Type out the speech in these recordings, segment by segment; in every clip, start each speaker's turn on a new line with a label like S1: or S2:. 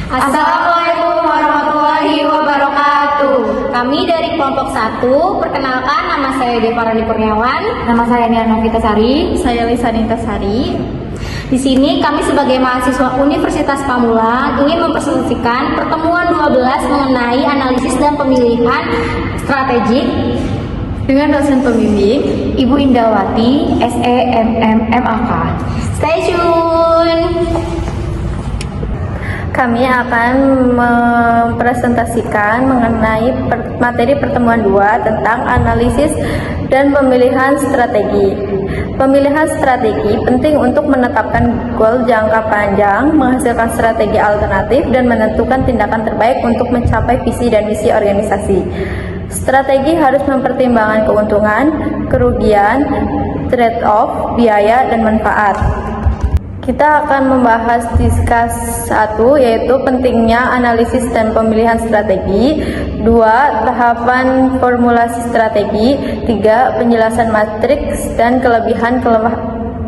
S1: Assalamualaikum warahmatullahi wabarakatuh. Kami dari kelompok 1, perkenalkan nama saya Devarani Kurniawan.
S2: Nama saya Nia Novita Sari.
S1: Saya Lisanita Sari. Di sini kami sebagai mahasiswa Universitas Pamulang ingin mempresentasikan pertemuan 12 mengenai analisis dan pemilihan strategik
S2: Dengan dosen pembimbing Ibu Indawati, SEMMMAK.
S1: Stay tune.
S3: Kami akan mempresentasikan mengenai materi pertemuan 2 tentang analisis dan pemilihan strategi. Pemilihan strategi penting untuk menetapkan goal jangka panjang, menghasilkan strategi alternatif, dan menentukan tindakan terbaik untuk mencapai visi dan misi organisasi. Strategi harus mempertimbangkan keuntungan, kerugian, trade-off, biaya, dan manfaat. Kita akan membahas diskus 1, yaitu pentingnya analisis dan pemilihan strategi. 2. Tahapan formulasi strategi. 3. Penjelasan matriks dan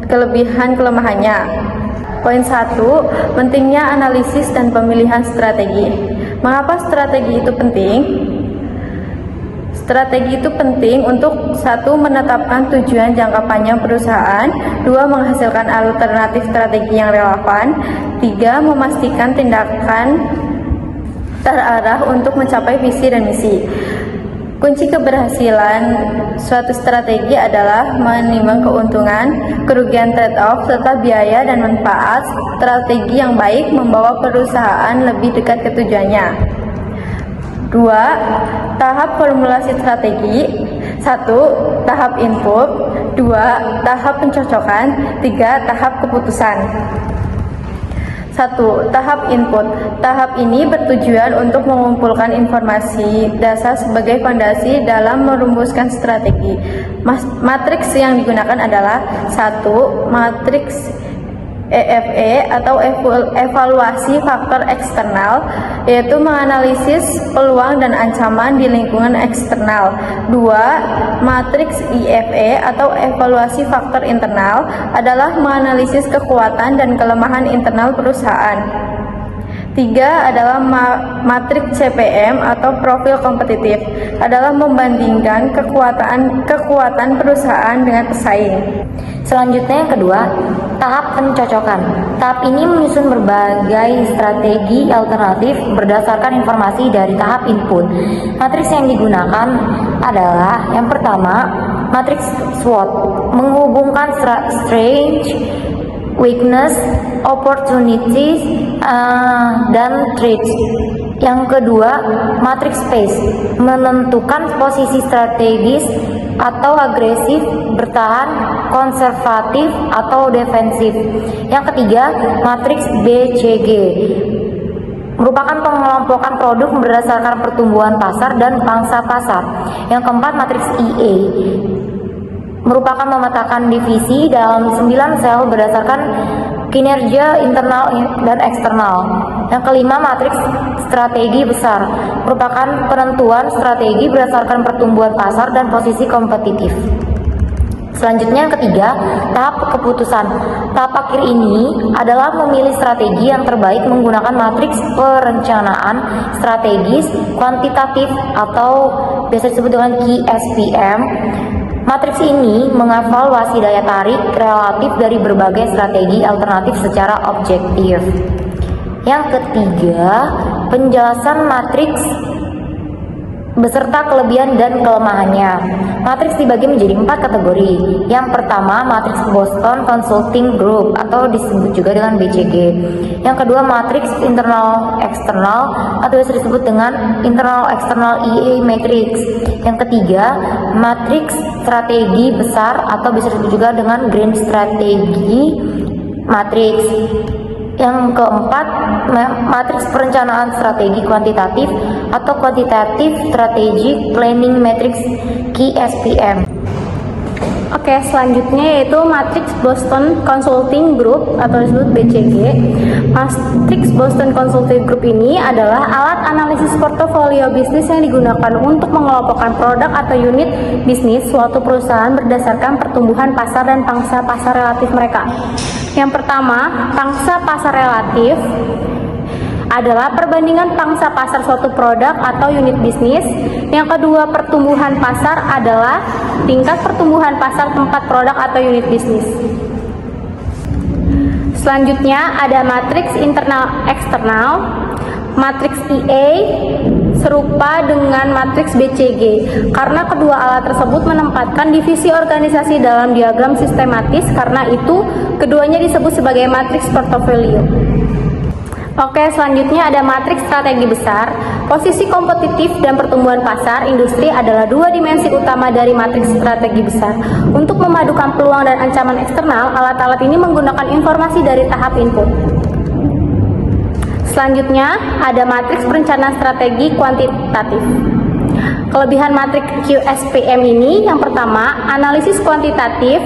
S3: kelebihan-kelemahannya. Poin 1. Pentingnya analisis dan pemilihan strategi. Mengapa strategi itu penting? Strategi itu penting untuk 1. Menetapkan tujuan jangka panjang perusahaan. 2. Menghasilkan alternatif strategi yang relevan. 3. Memastikan tindakan terarah untuk mencapai visi dan misi. Kunci keberhasilan suatu strategi adalah menimbang keuntungan, kerugian trade-off, serta biaya dan manfaat. Strategi yang baik membawa perusahaan lebih dekat ke tujuannya. 2. Tahap formulasi strategi. 1. Tahap input. 2. Tahap pencocokan. 3. Tahap keputusan. 1. Tahap input. Tahap ini bertujuan untuk mengumpulkan informasi dasar sebagai fondasi dalam merumuskan strategi. Matriks yang digunakan adalah 1. Matriks EFE atau evaluasi faktor eksternal, yaitu menganalisis peluang dan ancaman di lingkungan eksternal. 2. Matriks IFE atau evaluasi faktor internal adalah menganalisis kekuatan dan kelemahan internal perusahaan. 3 adalah matriks CPM atau profil kompetitif, adalah membandingkan kekuatan perusahaan dengan pesaing.
S2: Selanjutnya yang kedua, tahap pencocokan. Tahap ini menyusun berbagai strategi alternatif berdasarkan informasi dari tahap input. Matriks yang digunakan adalah yang pertama, matriks SWOT, menghubungkan strength, weakness, opportunities, dan threats. Yang kedua, matriks space, menentukan posisi strategis atau agresif, bertahan, konservatif, atau defensif. Yang ketiga, matriks BCG, merupakan pengelompokan produk berdasarkan pertumbuhan pasar dan pangsa pasar. Yang keempat, matriks EA, merupakan memetakan divisi dalam 9 sel berdasarkan kinerja internal dan eksternal. Yang kelima, matriks strategi besar, merupakan penentuan strategi berdasarkan pertumbuhan pasar dan posisi kompetitif. Selanjutnya yang ketiga, tahap keputusan. Tahap akhir ini adalah memilih strategi yang terbaik menggunakan matriks perencanaan strategis kuantitatif atau biasa disebut dengan KSPM. Matriks ini mengevaluasi daya tarik relatif dari berbagai strategi alternatif secara objektif. Yang ketiga, penjelasan matriks beserta kelebihan dan kelemahannya. Matriks dibagi menjadi 4 kategori. Yang pertama, matriks Boston Consulting Group atau disebut juga dengan BCG. Yang kedua, matriks internal eksternal atau biasa disebut dengan internal eksternal EA matrix. Yang ketiga, matriks strategi besar atau bisa disebut juga dengan Grand Strategy Matrix. Yang keempat, matriks perencanaan strategi kuantitatif atau Quantitative Strategic Planning Matrix KSPM.
S1: Oke, selanjutnya yaitu matriks Boston Consulting Group atau disebut BCG. Matriks Boston Consulting Group ini adalah alat analisis portofolio bisnis yang digunakan untuk mengelompokkan produk atau unit bisnis suatu perusahaan berdasarkan pertumbuhan pasar dan pangsa pasar relatif mereka. Yang pertama, pangsa pasar relatif adalah perbandingan pangsa pasar suatu produk atau unit bisnis. Yang kedua, pertumbuhan pasar adalah tingkat pertumbuhan pasar tempat produk atau unit bisnis. Selanjutnya ada matriks internal eksternal. Matriks IA serupa dengan matriks BCG karena kedua alat tersebut menempatkan divisi organisasi dalam diagram sistematis, karena itu keduanya disebut sebagai matriks portofolio. Oke, selanjutnya ada matriks strategi besar. Posisi kompetitif dan pertumbuhan pasar industri adalah dua dimensi utama dari matriks strategi besar. Untuk memadukan peluang dan ancaman eksternal, alat-alat ini menggunakan informasi dari tahap input. Selanjutnya ada matriks perencanaan strategi kuantitatif. Kelebihan matriks QSPM ini, yang pertama, analisis kuantitatif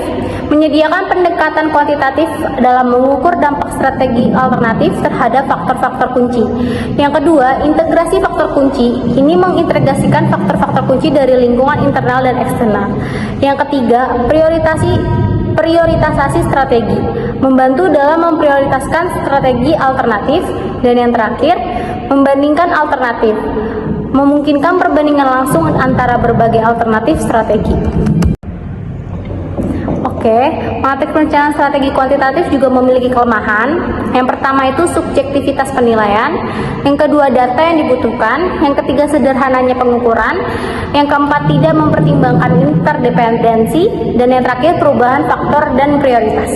S1: menyediakan pendekatan kuantitatif dalam mengukur dampak strategi alternatif terhadap faktor-faktor kunci. Yang kedua, integrasi faktor kunci ini mengintegrasikan faktor-faktor kunci dari lingkungan internal dan eksternal. Yang ketiga, prioritasasi strategi, membantu dalam memprioritaskan strategi alternatif. Dan yang terakhir, membandingkan alternatif, memungkinkan perbandingan langsung antara berbagai alternatif strategi. Oke, matriks perencanaan strategi kuantitatif juga memiliki kelemahan. Yang pertama itu subjektivitas penilaian, yang kedua data yang dibutuhkan, yang ketiga sederhananya pengukuran, yang keempat tidak mempertimbangkan interdependensi, dan yang terakhir perubahan faktor dan prioritas.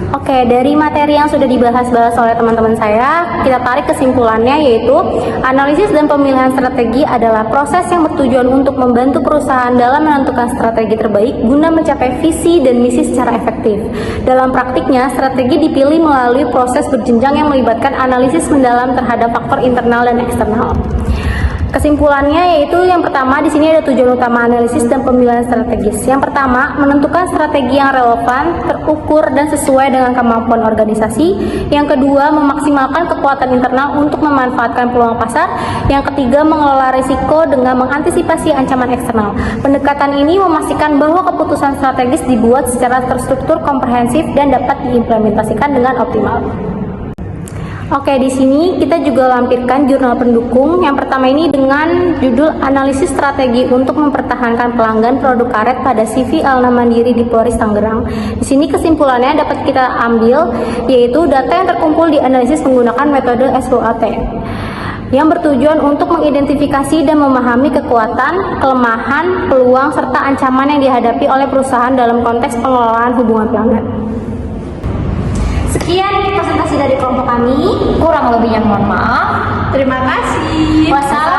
S1: Oke, dari materi yang sudah dibahas oleh teman-teman saya, kita tarik kesimpulannya, yaitu analisis dan pemilihan strategi adalah proses yang bertujuan untuk membantu perusahaan dalam menentukan strategi terbaik guna mencapai visi dan misi secara efektif. Dalam praktiknya, strategi dipilih melalui proses berjenjang yang melibatkan analisis mendalam terhadap faktor internal dan eksternal. Kesimpulannya yaitu yang pertama, di sini ada tujuan utama analisis dan pemilihan strategis. Yang pertama, menentukan strategi yang relevan, terukur dan sesuai dengan kemampuan organisasi. Yang kedua, memaksimalkan kekuatan internal untuk memanfaatkan peluang pasar. Yang ketiga, mengelola risiko dengan mengantisipasi ancaman eksternal. Pendekatan ini memastikan bahwa keputusan strategis dibuat secara terstruktur, komprehensif dan dapat diimplementasikan dengan optimal. Oke, di sini kita juga lampirkan jurnal pendukung. Yang pertama ini dengan judul Analisis Strategi untuk Mempertahankan Pelanggan Produk Karet pada CV Alna Mandiri di Polres Tangerang. Di sini kesimpulannya dapat kita ambil, yaitu data yang terkumpul dianalisis menggunakan metode SWOT yang bertujuan untuk mengidentifikasi dan memahami kekuatan, kelemahan, peluang, serta ancaman yang dihadapi oleh perusahaan dalam konteks pengelolaan hubungan pelanggan. Sekian presentasi dari kelompok kami.
S2: Kurang lebihnya mohon maaf.
S3: Terima kasih.
S2: Wassalamualaikum